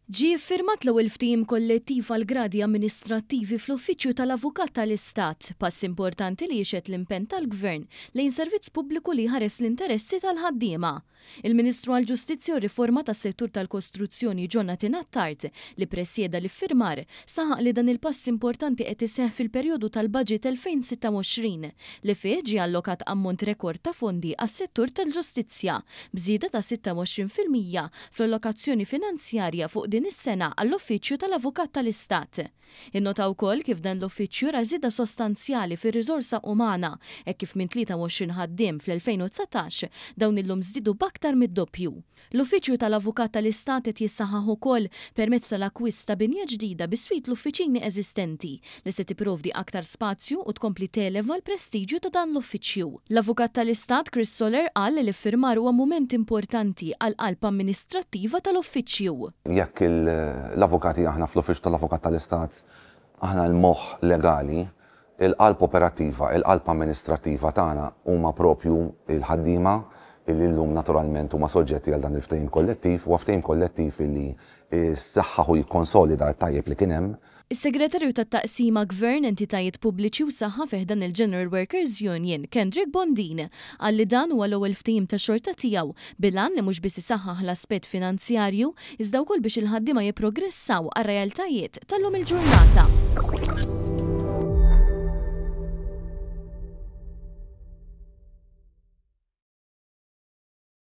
Ġie ffirmat l-ewwel ftehim kollettiv għal gradi amministrattivi fl-Uffiċċju tal-Avukat tal-Istat, pass importanti li jixed l-impenn tal-Gvern lejn servizz pubbliku li ħares l-interessi tal-ħaddiema. Il-Ministru għall-Ġustizzja u Riforma tas-settur tal-Kostruzzjoni Jonathan Attard li presjeda l-iffirmar saħaq li dan il-pass importanti qed iseħħ fil-perjodu tal-Baġit 2026 li fih ġie allokat ammont rekord ta' fondi għas-settur tal-ġustizzja bżieda ta' 26% fl-allokazzjoni finanzjarja fuq din is-sena għall-Uffiċċju tal-Avukat tal-Istat. Innota wkoll kif dan l-uffiċċju ra żieda sostanzjali fir-riżorsa umana hekk kif minn 23 ħaddiem fl-2019 dawn illum żdiedu b'aktar mid-doppju. L-Uffiċċju tal-Avukat tal-Istat qed jissaħħaħ ukoll permezz tal-akkwist ta' binja ġdida bi swit l-uffiċini eżistenti li se tipprovdi aktar spazju u tkompli televa l-prestiġju ta' dan l-uffiċċju. L-Avukat tal-Istat Chris Soler qal li l-iffirmar huwa mument importanti għal qalb amministrattiva tal-uffiċċju. Jekk l-avukati aħna fl-Uffiċċju tal-Avukat tal-Istat aħna l-moħħ legali, il-qalb operattiva, il-qalb amministrattiva tagħna huma propju il-ħaddiema illi llum naturalment huma soġġetti għal dan il-ftehim kollettiv u ftehim kollettiv illi s-saħħaħu jikkonsolida tajjeb li kien hemm. Is-Segretarju tat-Taqsima Gvern Entitajiet Pubbliċi u Saħħa fih dan il-General Workers Union Kendrick Bondin qal li dan huwa l-ewwel ftehim ta' xorta tiegħu bilan li mhux biss isaħħaħ l-aspett finanzjarju iżda wkoll biex il-ħaddiema jipprogressaw għar-realtajiet tal-lum il-ġurnata.